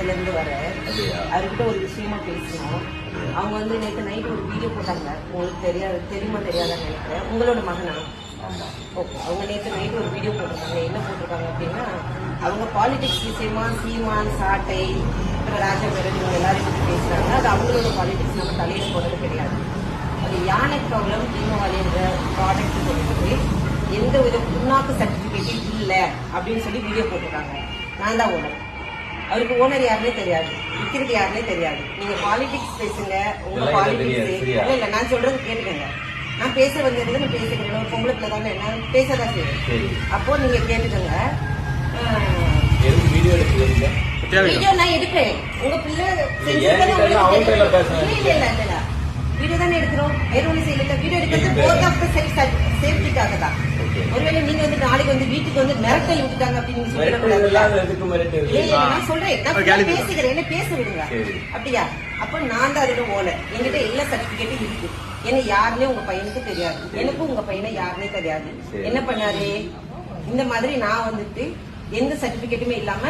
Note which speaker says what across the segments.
Speaker 1: பக்கத்துல இருந்து வர அவர்கிட்ட ஒரு விஷயமா பேசணும். அவங்க வந்து நேற்று நைட்டு ஒரு வீடியோ போட்டாங்க. உங்களுக்கு தெரியுமா தெரியாதான்னு நினைக்கிறேன். உங்களோட மகனா? ஓகே. அவங்க நேற்று நைட்டு ஒரு வீடியோ போட்டிருக்காங்க. என்ன போட்டிருக்காங்க அப்படின்னா, அவங்க பாலிடிக்ஸ் விஷயமா சீமான், சாட்டை, ராஜபேரன் இவங்க எல்லாரும் பற்றி பேசுறாங்க. அது அவங்களோட பாலிடிக்ஸ், நம்ம தலையில போடுறது கிடையாது. அது யானை ப்ராப்ளம் தீபாவளின்ற ப்ராடக்ட் சொல்லிட்டு எந்த வித புண்ணாக்கு சர்டிபிகேட்டும் இல்லை அப்படின்னு சொல்லி வீடியோ போட்டிருக்காங்க. நான் தான் ஓனர். அவருக்கு ஓனர் யாருன்னே தெரியாது, விற்கிறது யாருன்னே தெரியாது. நீங்க பாலிடிக்ஸ் பேசுங்க, உங்க பாலிடிக்ஸ் இல்ல. நான் சொல்றது கேட்டுக்கங்க. நான் பேச வந்ததுல நான் பேசுகிறேன். ஒரு பொம்பளை பிள்ளை தானே, நான் பேசதான் செய்வேன். அப்போ நீங்க கேட்டுக்கங்க. வீடியோ நான் எடுப்பேன். உங்க பிள்ளை இல்ல வீடியோ தானே எடுக்கிறோம். வேற ஒண்ணு செய்யல. வீடியோ எடுக்கிறது போத் ஆஃப் தி சேஃப்டிக்காக தான். ஒருவேளை நீங்க வந்து நாளைக்கு வந்து வீட்டுக்கு வந்து மிரட்டல் விட்டுட்டாங்க அப்படின்னு நான் சொல்றேன். நான் பேசுகிறேன், என்ன பேச விடுங்க. அப்படியா? அப்ப நான் தான் அதோட ஓனர். என்கிட்ட எல்லா சர்டிபிகேட்டும் இருக்கு. என்ன யாருன்னே உங்க பையனுக்கு தெரியாது, எனக்கும் உங்க பையனை யாருன்னே தெரியாது. என்ன பண்ணாரு இந்த மாதிரி நான் வந்துட்டு எந்த சர்டிபிகேட்டுமே இல்லாம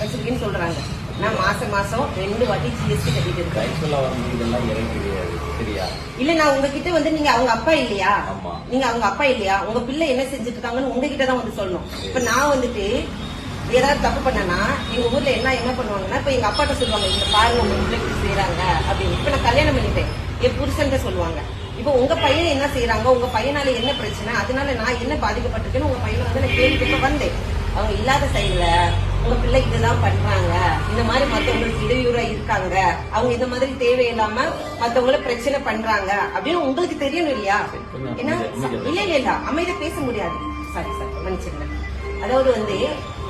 Speaker 1: வச்சிருக்கேன்னு சொல்றாங்க. நான் மாசம் 2 வாட்டி ஜிஎஸ்டி கட்டிட்டு இருக்கேன். இல்ல நான் உங்ககிட்ட வந்து நீங்க அவங்க அப்பா இல்லையா, நீங்க அவங்க அப்பா இல்லையா, உங்க பிள்ளை என்ன செஞ்சுட்டு இருக்காங்கன்னு உங்ககிட்ட தான் வந்து சொல்லணும். இப்ப நான் வந்துட்டு ஏதாவது தப்பு பண்ணனா எங்க ஊர்ல என்ன பண்ணுவாங்கன்னா, இப்ப எங்க அப்பாட்ட சொல்லுவாங்க, இந்த பாருங்க உங்க பிள்ளை இப்படி செய்யறாங்க அப்படின்னு. இப்ப நான் கல்யாணம் பண்ணிட்டேன், என் புருஷன் சொல்லுவாங்க. இப்ப உங்க பையன் என்ன செய்யறாங்க, உங்க பையனால என்ன பிரச்சனை, அதனால நான் என்ன பாதிக்கப்பட்டிருக்கேன்னு உங்க பையனை வந்து நான் கேள்வி வந்தேன். அவங்க இல்லாத சைடுல உங்க பிள்ளை இதுதான் பண்றாங்க, இந்த மாதிரி மத்தவங்களுக்கு இடையூறா இருக்காங்க, அவங்க இந்த மாதிரி தேவையில்லாம மத்தவங்கள பிரச்சனை பண்றாங்க அப்படின்னு உங்களுக்கு தெரியணும் இல்லையா? ஏன்னா இல்ல அமைதியா பேச முடியாது. சாரி மன்னிச்சிருங்க. அதாவது வந்து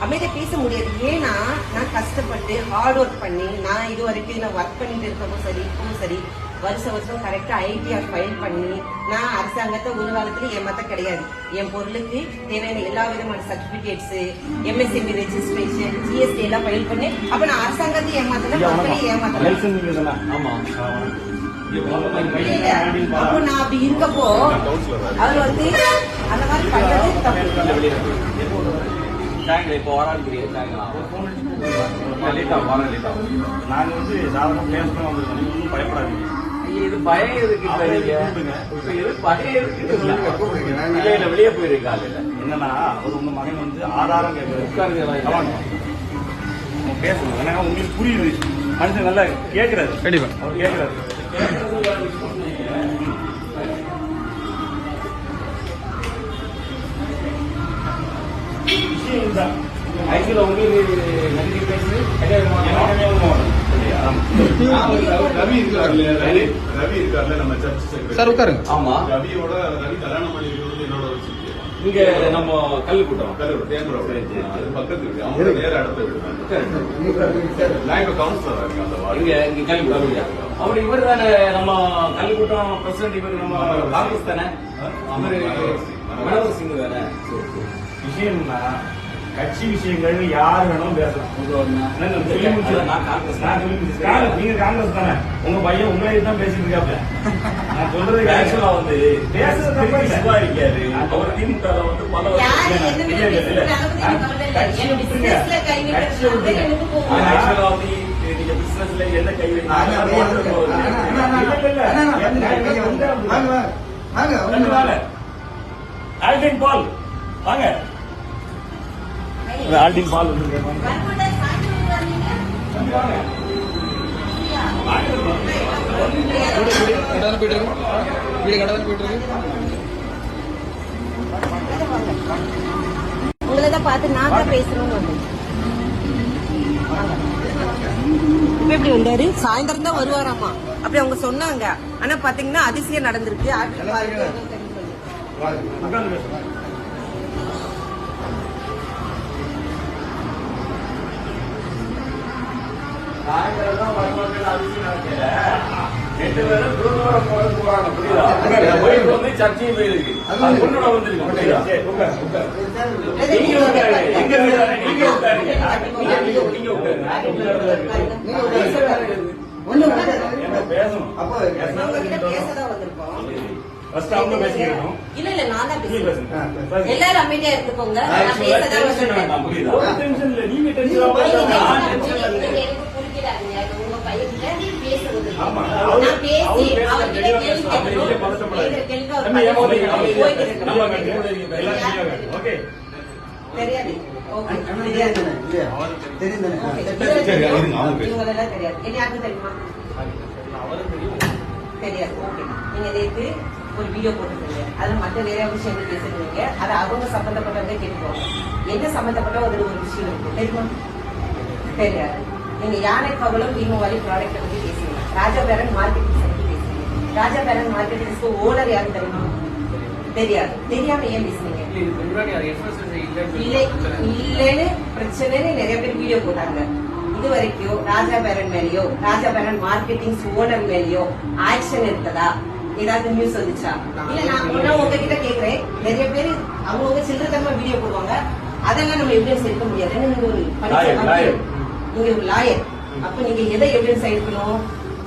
Speaker 1: அமைதியா பேச முடியாது. ஏன்னா நான் கஷ்டப்பட்டு ஹார்ட் ஒர்க் பண்ணி நான் இது வரைக்கும் நான் ஒர்க் பண்ணிட்டு இருக்கவும் சரி, இப்பவும் சரி, வருஷம் கரெக்டா ஐடிஆர் ஃபைல் பண்ணி நான் அரசாங்கத்தை ஒரு காலத்துல ஏமாத்த கிடையாது. என் பொருளுக்கு தேவையான எல்லா விதமான சர்டிபிகேட்ஸ், எம்எஸ்எம்பி ரெஜிஸ்ட்ரேஷன், ஜிஎஸ்டி எல்லாம் ஃபைல் பண்ணி அப்ப நான் அரசாங்கத்தை ஏமாத்தல, மக்களே ஏமாத்தல. அப்போ நான் அப்படி இருக்கப்போ அவர் வந்து அந்த மாதிரி பண்றது தப்பு.
Speaker 2: இப்போ வராது. நாங்க வந்து சாதாரண பேசணும் வந்து பயப்படாதீங்க. இது பயம் இருக்கு. வெளியே போயிருக்காங்க. என்னன்னா ஒரு உங்க மகன் வந்து ஆதாரம் கேட்கறது பேசணும். ஏன்னா உங்களுக்கு புரியுது, மனுஷன் நல்லா கேட்கறாரு. கண்டிப்பா அவர் கேட்கறாரு. விஷயம் தான் ஆக்சுவலா உங்களுக்கு நன்றி பேசுது. ரவி இருக்காருல்ல நம்ம சர்ச் சார் உட்காருங்க. ஆமா, ரவியோட ரவி கல்யாணம் பண்ணி என்னோட இங்க நம்ம கல்லுக்கூட்டம் பக்கத்து இருக்கு. அவங்க நேர இடத்த நான் இப்ப கவுன்சிலரா இருக்கேன். இங்க கல்லுக்கூட்டம் அவர் இவர் தானே நம்ம கல்லுக்கூட்டம் பிரசிடன்ட். இவர் நம்ம காங்கிரஸ் தானே, மனோகர் சிங் தானே. விஷயம்னா கட்சி விஷயங்கள் யாரு வேணும் பேசலாம். நீங்க காங்கிரஸ் தானே, உங்க பையன் உங்களே தான் பேசிட்டு இருக்காப்ல. நான் சொல்றது ஆக்சுவலா வந்து பேசுறது இருக்காரு. அவர் திமுக வந்து பல ஆக்சுவலா வந்து நீங்க பிசினஸ்ல என்ன கை ஆல்டின் பால் வாங்க. ஆல்டின் பால் வந்து
Speaker 1: உங்களதான் பார்த்து நான் தான் பேசணும்னு வந்து இப்ப எப்படி வந்தாரு? சாயந்தரம் தான் வருவாராமா அப்படி அவங்க சொன்னாங்க. ஆனா பாத்தீங்கன்னா அதிசயம் நடந்திருக்கு.
Speaker 2: சாயந்தரம் வருவாங்க. அதிசயம் நடக்கல. 2 பேரும் குருவாரம் போறாங்க. புரியுதா? வந்து சர்ச்சையும் போயிருக்கு. உன்னோட வந்துருக்கு. புரியுதா? நீங்க உட்காருங்க. எங்க நீங்க உட்காருங்க. நீங்க உட்காருங்க. என்ன பேசணும்? அப்போ பேசதான் வந்திருக்கோம். ஃபர்ஸ்ட் அவங்க பேசிக்கணும்.
Speaker 1: இல்ல நான் தான் பேசுறேன். எல்லாரும் அமைதியா இருந்துக்கோங்க. நான் பேசதான் வந்திருக்கேன்.
Speaker 2: புரியுதா? ஒரு டென்ஷன் இல்ல. நீங்க டென்ஷன் ஆகாதீங்க. ஆமா.
Speaker 1: நான் பேசி அவர்கிட்ட கேள்வி கேட்கணும். கேள்வி அவர் போய்க்கிறேன்.
Speaker 3: ஓகே
Speaker 1: தெரியாது. ஓகே தெரியாது.
Speaker 2: சரி, இருங்க, அவங்க பேசுங்க.
Speaker 1: இவங்களெல்லாம் தெரியாது. என்ன யாருக்கு தெரியுமா? தெரியாது. ஓகே. நீங்க நேத்து ஒரு வீடியோ போட்டுருக்கீங்க. அது மற்ற வேற விஷயம் பேசுறீங்க. அது அவங்க சம்பந்தப்பட்டவங்க கேட்டுக்கோங்க. என்ன சம்பந்தப்பட்ட ஒரு விஷயம் இருக்கு தெரியுமா? தெரியாது. நீங்க யானை கவலம் தீபாவளி ப்ராடக்ட் பத்தி பேசுறீங்க. ராஜா பேரன் மார்க்கெட்டிங் பத்தி பேசுறீங்க. ராஜா பேரன் மார்க்கெட்டிங்ஸ்க்கு ஓனர் யாரு தெரியுமா? தெரியாது. தெரியாம ஏன் பேசுறீங்க? இல்லன்னு பிரச்சனைன்னு நிறைய பேர் வீடியோ போட்டாங்க. இது வரைக்கும் ராஜா பேரன் மேலயோ ராஜா பேரன் மார்க்கெட்டிங் ஓனர் மேலயோ ஆக்ஷன் எடுத்ததா ஏதாவது நியூஸ் வந்துச்சா? இல்ல நான் உங்ககிட்ட கேக்குறேன். நிறைய பேர் அவங்க சில்லறத்தனமா வீடியோ போடுவாங்க. அதெல்லாம் நம்ம எவிடன்ஸ் எடுக்க முடியாது. நீங்க ஒரு நீங்க ஒரு லாயர். அப்ப நீங்க எதை எவிடன்ஸ் எடுக்கணும்?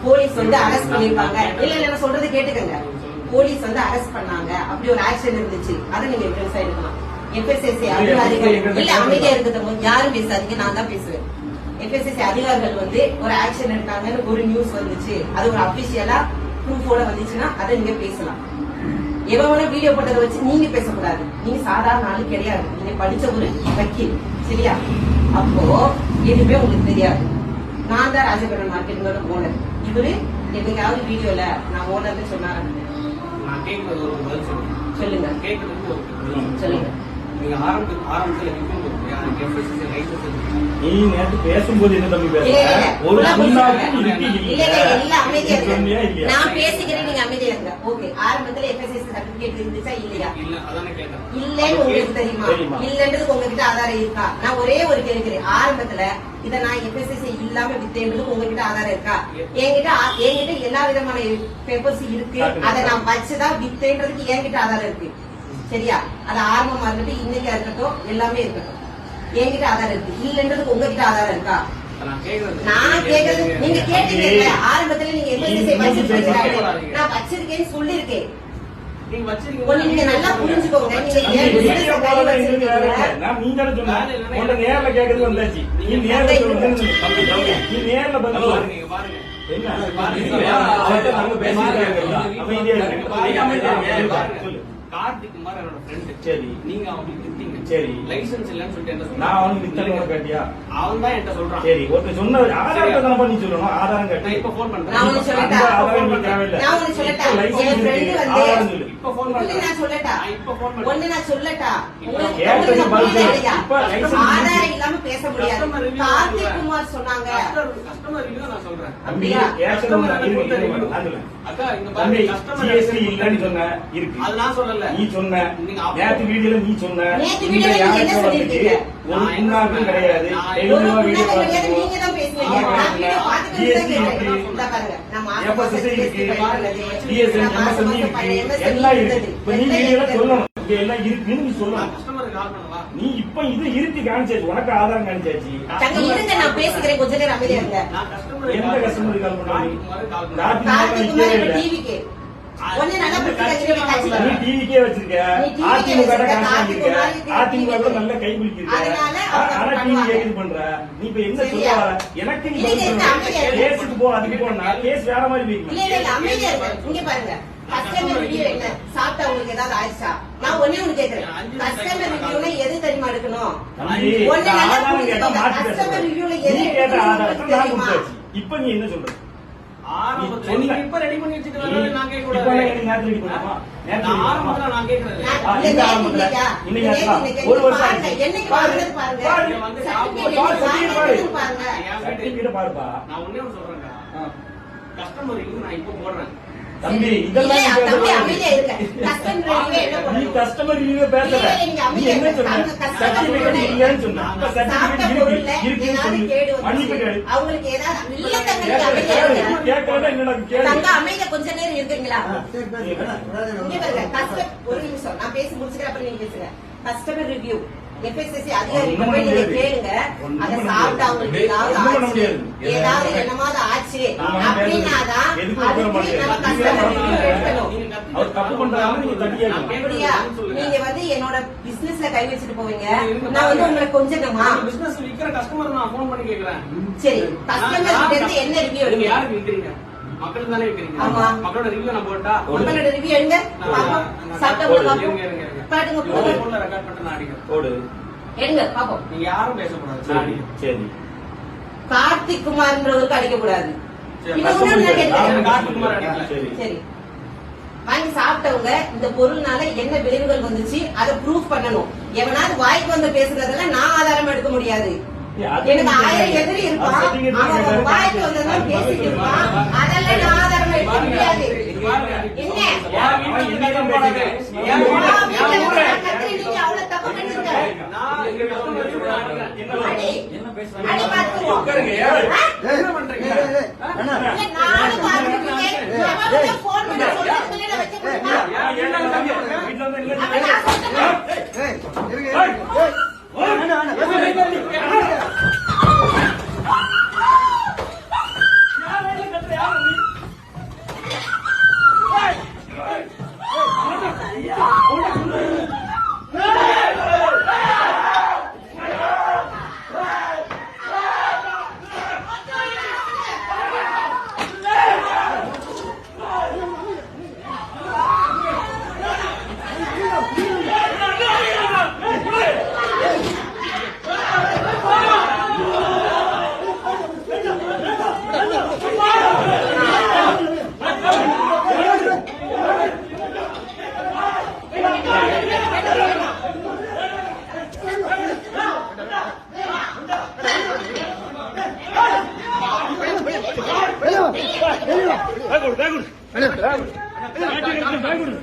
Speaker 1: போலீஸ் வந்து அரெஸ்ட் பண்ணிருப்பாங்க. இல்ல நான் சொல்றது கேட்டுக்கங்க. போலீஸ் வந்து அரெஸ்ட் பண்ணாங்க, அப்படி ஒரு ஆக்ஷன் இருந்துச்சு, அதை நீங்க எவிடன்ஸா எடுக்கலாம். எஃப்எஸ்எஸ்சி அதிகாரிகள் இல்ல அமைதியா இருக்கிறது யாரும் பேசாதீங்க, நான் தான் பேசுவேன். எஃப்எஸ்எஸ்சி அதிகாரிகள் வந்து ஒரு ஆக்ஷன் எடுத்தாங்கன்னு ஒரு நியூஸ் வந்துச்சு, அது ஒரு அபிஷியலா ப்ரூஃபோட வந்துச்சுன்னா அதை நீங்க பேசலாம். எவன வீடியோ போட்டதை வச்சு நீங்க பேசக்கூடாது. நீங்க சாதாரண ஆளு கிடையாது. நீங்க படிச்ச ஒரு வக்கீல், சரியா? அப்போ எதுவுமே உங்களுக்கு தெரியாது. நான் தான் ராஜபுரம் மார்க்கெட்டோட ஓனர். இவரு என்னைக்காவது வீடியோல நான் ஓனர்னு சொன்னாரு? சொல்லுங்க. சொல்லுங்க.
Speaker 3: நீ நேற்று பேசும்போது என்ன தம்பி
Speaker 1: நான் பேசிக்கிறேன், நீங்க அமைதியா இருங்க. ஓகே, ஆரம்பத்துல எஃப்எஸ்எஸ்சி சர்டிபிகேட் இருந்துச்சா இல்லையா? இல்லன்னு உங்களுக்கு தெரியுமா? இல்லன்றது உங்ககிட்ட ஆதாரம் இருக்கா? நான் ஒரே ஒரு கேட்கிறேன். ஆரம்பத்துல இத நான் எஃப்எஸ்எஸ்சி இல்லாம வித்தேன்றது உங்ககிட்ட ஆதாரம் இருக்கா? என்கிட்ட எல்லா விதமான பேப்பர்ஸ் இருக்கு. அதை நான் வச்சுதான் வித்தேன்றதுக்கு என்கிட்ட ஆதாரம் இருக்கு, சரியா? அது ஆரம்பமா இருக்கட்டும், இன்னைக்கா இருக்கட்டும், எல்லாமே இருக்கட்டும், என்கிட்ட ஆதாரம் இருக்கு. இல்லன்றதுக்கு உங்ககிட்ட ஆதாரம் இருக்கா? நான் கேக்குறது நீங்க கேட்டீங்க. ஆரம்பத்துல நீங்க எஃப்எஸ்எஸ்சி நான் வச்சிருக்கேன்னு சொல்லிருக்கேன். நீங்க நல்லா புரிஞ்சுக்கோங்க.
Speaker 3: நீங்க நேர்ல கேக்குறது வந்தாச்சு. நீ நேர்ல சொல்லுங்க. நீ நேர்ல பாருங்க.
Speaker 4: கார்த்திக் குமார் என்னோட ஃப்ரெண்ட்.
Speaker 3: சரி,
Speaker 4: நீங்க அவனுக்கு வித்தீங்க.
Speaker 3: சரி,
Speaker 4: லைசென்ஸ் இல்லன்னு சொல்லிட்டு என்ன சொல்றேன்?
Speaker 3: நான் அவனுக்கு வித்தேன்னு கேட்டியா?
Speaker 4: அவன் தான் என்கிட்ட சொல்றான்.
Speaker 3: சரி, ஒருத்தர் சொன்ன ஆதாரத்தை தான பண்ணி சொல்லணும். ஆதாரம் கேட்டு
Speaker 4: நான் இப்ப ஃபோன் பண்றேன்.
Speaker 1: நான் உங்களுக்கு சொல்லட்டா?
Speaker 3: ஆதாரம் நீ தேவையில்லை.
Speaker 1: நான் உங்களுக்கு சொல்லட்டா? என் ஃப்ரெண்ட் வந்து
Speaker 3: ஆதாரம் சொல்லு.
Speaker 4: இப்ப ஃபோன் பண்றேன்.
Speaker 1: நான் சொல்லட்டா?
Speaker 4: இப்ப ஃபோன் பண்றேன்.
Speaker 1: ஒண்ணு நான் சொல்லட்டா? உங்களுக்கு
Speaker 3: இப்ப லைசென்ஸ்
Speaker 1: ஆதாரம் இல்லாம பேச முடியாது. கார்த்திக் குமார் சொன்னாங்க.
Speaker 4: கஸ்டமர் ரிவ்யூ நான் சொல்றேன்.
Speaker 3: அப்படியா?
Speaker 4: அக்கா இந்த பாருங்க, கஸ்டமர்
Speaker 3: ஜிஎஸ்டி இல்லன்னு சொன்ன இருக்கு.
Speaker 4: அது நான் சொல்லல.
Speaker 3: நீ சொன்ன நேத்து வீடியோல நீ சொன்ன.
Speaker 1: நேத்து வீடியோல நீங்க என்ன சொல்லிருக்கீங்க?
Speaker 3: ஒரு புண்ணாக்கும் கிடையாது. டெய்லியும் வீடியோ பாருங்க.
Speaker 1: நீங்க தான் பேசுனீங்க. நான் வீடியோ பார்த்துட்டு தான் கேட்டேன். இந்த பாருங்க, நம்ம
Speaker 3: எஃப்எஸ்எஸ்சி இருக்கு, டிஎஸ்என் எம்எஸ்எஸ்சி இருக்கு, எல்லாம் இருக்கு. இப்ப நீ வீடியோல சொல்லணும். இங்க எல்லாம் இருக்குன்னு நீ சொல்லணும்.
Speaker 4: கஸ்டமருக்கு கால் பண்ணவா?
Speaker 3: நீ இப்ப இது இருக்கு காமிச்சாச்சு, உனக்கு ஆதாரம் காமிச்சாச்சு.
Speaker 1: தங்க இருங்க, நான் பேசிக்கிறேன், கொஞ்ச நேரம் அமைதியா இருங்க.
Speaker 4: நான் கஸ்டமர்
Speaker 3: எந்த கஸ்டமருக்கு கால் பண்ணாங்க?
Speaker 1: கார்த்திக் குமார் டிவிக்கு ஒண்ணு நல்லா
Speaker 3: நீ
Speaker 1: புரிஞ்சுக்க.
Speaker 3: டிவிக்கே வச்சிருக்க, அதிமுக காசு இருக்க, அதிமுக கூட நல்ல கை பிடிச்சிருக்க. ஆனா டிவி கேக்குது பண்ற. நீ இப்ப என்ன சொல்ல வர? எனக்கு நீ கேஸுக்கு போ, அதுக்கு போனா கேஸ் வேற மாதிரி போய்க்கும்.
Speaker 1: இல்ல அமைதியா இருங்க. இங்க பாருங்க, கஸ்டமர் ரிவ்யூ என்ன சாப்பிட்டா உங்களுக்கு ஏதாவது ஆயிடுச்சா? நான் ஒண்ணே ஒண்ணு கேக்குறேன். கஸ்டமர் ரிவ்யூல எது தெரியுமா எடுக்கணும்? ஒண்ணு நல்லா புரிஞ்சுக்கோங்க. கஸ்டமர் ரிவ்யூல எது எடுக்கணும்?
Speaker 3: இப்ப நீ என்ன சொல்ற?
Speaker 4: ஆரம்பத்துல நீங்க இப்ப ரெடி பண்ணி வச்சிருக்கீங்க, நான் கேட்க கூடாது.
Speaker 3: நேத்து ரெடி பண்ணுமா?
Speaker 4: நான் ஆரம்பத்துல நான் கேக்குறேன்.
Speaker 3: ஒரு வருஷம் ஆச்சு.
Speaker 1: என்னைக்கு வாங்குறது பாருங்க.
Speaker 3: பாருப்பா.
Speaker 4: நான் ஒண்ணே ஒண்ணு சொல்றேன்டா. கஸ்டமருக்கு நான் இப்ப போடுறேன்.
Speaker 3: தம்பி இதெல்லாம் நீ கஸ்டமர் ரிவ்யூ பேசல. நீ என்ன சொன்ன? சர்டிபிகேட் இல்லன்னு சொன்ன. அப்ப சர்டிபிகேட் இருக்குன்னு சொல்லு. மன்னிப்பு கேளு.
Speaker 1: அவங்களுக்கு ஏதாவது இல்ல தங்க
Speaker 3: கேட்கறதா என்னடா கேளு.
Speaker 1: தங்க அமைதியா கொஞ்ச நேரம் இருக்கீங்களா? இங்க பாருங்க, கஸ்டமர் ஒரு நிமிஷம் நான் பேசி முடிச்சுக்கிறேன், அப்புறம் நீங்க பேசுங்க. கஸ்டமர் ரிவ்யூ எஃப்எஸ்எஸ்சி அதிகாரிகிட்ட போய் நீங்க கேளுங்க. அதை சாப்பிட்டு அவங்களுக்கு ஏதாவது என்னமாவது ஆச்சு அப்படின்னாதான் நீங்க வந்து என்னோட பிசினஸ்ல கை வச்சுட்டு போவீங்க. நான் வந்து உங்களை கொஞ்சமா
Speaker 4: பிசினஸ் விக்கிற கஸ்டமர் நான் போன் பண்ணி கேக்குறேன்.
Speaker 1: சரி, கஸ்டமர் கிட்ட இருந்து என்ன ரிவ்யூ எடுங்க?
Speaker 4: யாருக்கு விக்கிறீங்க? மக்களுக்கு தானே வைக்கிறீங்க.
Speaker 1: ஆமா.
Speaker 4: மக்களோட ரிவ்யூ நம்ம போட்டா
Speaker 1: உங்களோட ரிவ்யூ எடுங்க பாப்போம். சாப்பிட்டவங்க பாப்போம். பாட்டுங்க போடுங்க.
Speaker 4: போன்ல ரெக்கார்ட் பண்ணிட்டு நான் அடிக்கிறேன்.
Speaker 3: போடு.
Speaker 1: எடுங்க பாப்போம்.
Speaker 4: நீங்க யாரும் பேசக்கூடாது. நான்
Speaker 3: சரி
Speaker 4: அடிக்கிறேன்.
Speaker 3: சரி.
Speaker 1: கார்த்திக் குமார்ன்றவருக்கு அடிக்க கூடாது.
Speaker 4: சரி,
Speaker 1: இன்னும் ஒண்ணு நான் கேட்கிறேன்.
Speaker 4: கார்த்திக் குமார் அடிக்கல.
Speaker 3: சரி.
Speaker 1: சரி. வாங்கி சாப்பிட்டவங்க இந்த பொருள்னால என்ன விளைவுகள் வந்துச்சு அதை ப்ரூஃப் பண்ணணும். எவனாவது வாய்க்கு வந்து பேசுறதெல்லாம் நான் ஆதாரம் எடுக்க முடியாது. எனக்கு 1000 எதிரி இருப்பான். அவன் ஒரு வாய்க்கு வந்ததான் பேசிட்டு இருப்பான். அதெல்லாம் நான் ஆதாரம் எடுக்க முடியாது. என்ன?
Speaker 4: என் வீட்டுல இருந்து போடாது. என் வீட்டுல
Speaker 1: கத்திரி நீங்க அவ்வளவு தப்பு பண்ணிருக்க.
Speaker 4: நான் இங்க கஸ்டமர் வச்சு நான் அடிக்கிறேன்.
Speaker 1: அடி.
Speaker 4: என்ன பேசுறாங்க?
Speaker 1: அடி பார்த்துருவோம்.
Speaker 4: உட்காருங்க. என்ன பண்றீங்க?
Speaker 1: இல்ல, நானும் பார்த்துருக்கேன். எவனுக்கு phone பண்ணி சொல்றதுக்கு நான் வச்சு கொடுப்பா.
Speaker 4: என்ன தம்பி?
Speaker 3: வீட்டுல வந்து இல்ல.
Speaker 1: அவன் நான் சொல்றேன்.
Speaker 3: பேக் கொடு.